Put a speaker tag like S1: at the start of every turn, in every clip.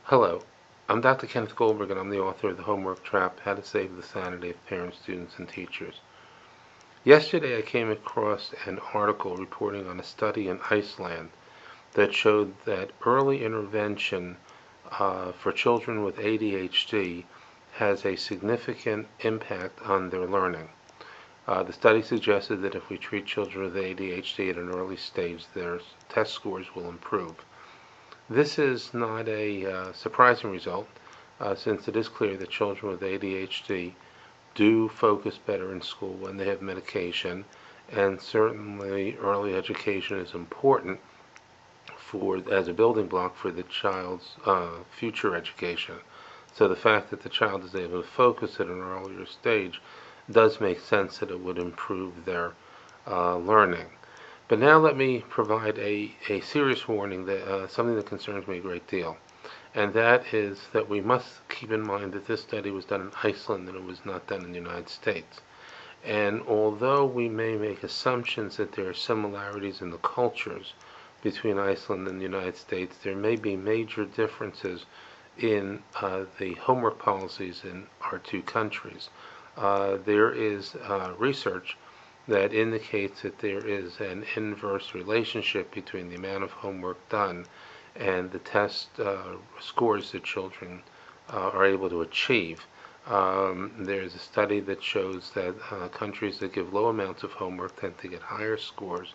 S1: Hello, I'm Dr. Kenneth Goldberg, and I'm the author of The Homework Trap: How to Save the Sanity of Parents, Students, and Teachers. Yesterday I came across an article reporting on a study in Iceland that showed that early intervention for children with ADHD has a significant impact on their learning. The study suggested that if we treat children with ADHD at an early stage, their test scores will improve. This is not a surprising result, since it is clear that children with ADHD do focus better in school when they have medication, and certainly early education is important as a building block for the child's future education. So the fact that the child is able to focus at an earlier stage does make sense that it would improve their learning. But now let me provide a serious warning, that something that concerns me a great deal, and that is that we must keep in mind that this study was done in Iceland and it was not done in the United States. And although we may make assumptions that there are similarities in the cultures between Iceland and the United States, there may be major differences in the homework policies in our two countries. There is research that indicates that there is an inverse relationship between the amount of homework done and the test scores that children are able to achieve. There's a study that shows that countries that give low amounts of homework tend to get higher scores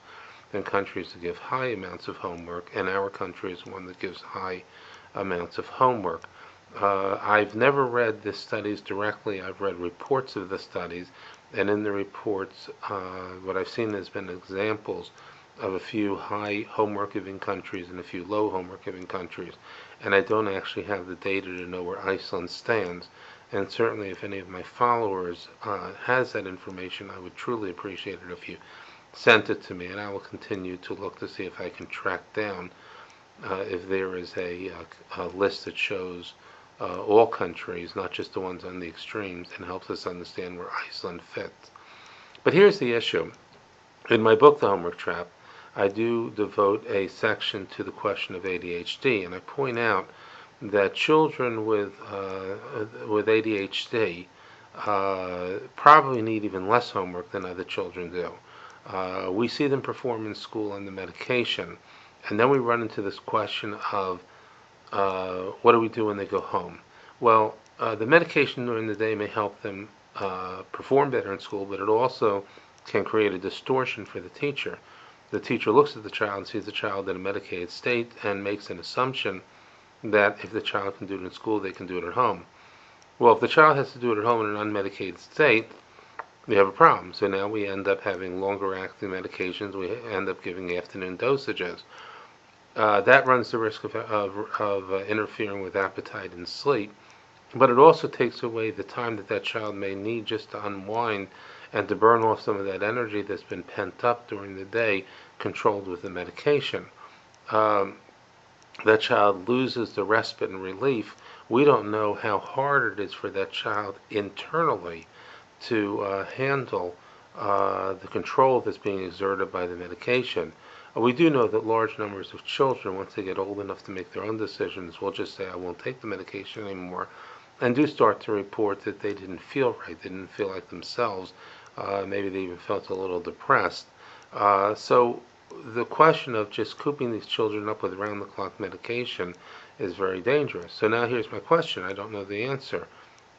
S1: than countries that give high amounts of homework, and our country is one that gives high amounts of homework. I've never read the studies directly. I've read reports of the studies, and in the reports, what I've seen has been examples of a few high homework giving countries and a few low homework giving countries, and I don't actually have the data to know where Iceland stands. And certainly if any of my followers has that information, I would truly appreciate it if you sent it to me, and I will continue to look to see if I can track down if there is a list that shows all countries, not just the ones on the extremes, and helps us understand where Iceland fits. But here's the issue. In my book, The Homework Trap, I do devote a section to the question of ADHD, and I point out that children with ADHD probably need even less homework than other children do. We see them perform in school on the medication, and then we run into this question of what do we do when they go home? Well, the medication during the day may help them perform better in school, but it also can create a distortion for the teacher. The teacher looks at the child and sees the child in a medicated state and makes an assumption that if the child can do it in school, they can do it at home. Well, if the child has to do it at home in an unmedicated state, we have a problem. So now we end up having longer acting medications. We end up giving afternoon dosages. That runs the risk of interfering with appetite and sleep, but it also takes away the time that child may need just to unwind and to burn off some of that energy that's been pent up during the day, controlled with the medication. That child loses the respite and relief. We don't know how hard it is for that child internally to handle the control that's being exerted by the medication. We do know that large numbers of children, once they get old enough to make their own decisions, will just say, I won't take the medication anymore, and do start to report that they didn't feel right, they didn't feel like themselves. Maybe they even felt a little depressed. So the question of just cooping these children up with round-the-clock medication is very dangerous. So now here's my question. I don't know the answer.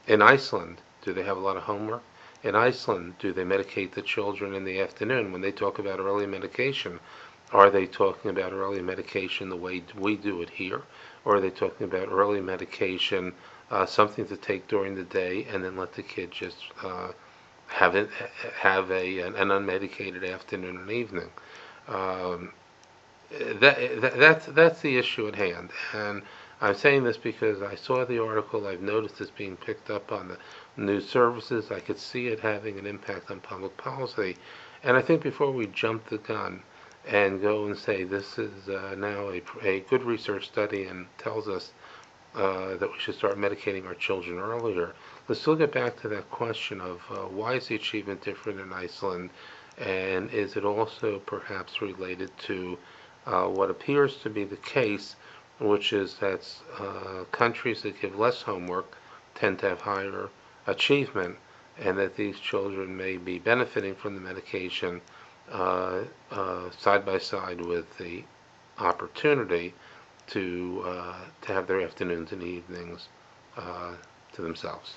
S1: In Iceland, do they have a lot of homework? In Iceland, do they medicate the children in the afternoon? When they talk about early medication, are they talking about early medication the way we do it here? Or are they talking about early medication, something to take during the day, and then let the kid just have an unmedicated afternoon and evening? That's the issue at hand. And I'm saying this because I saw the article. I've noticed it's being picked up on the news services. I could see it having an impact on public policy. And I think before we jump the gun and go and say this is now a good research study and tells us that we should start medicating our children earlier, let's still get back to that question of why is the achievement different in Iceland, and is it also perhaps related to what appears to be the case which is that countries that give less homework tend to have higher achievement, and that these children may be benefiting from the medication side by side with the opportunity to have their afternoons and evenings to themselves.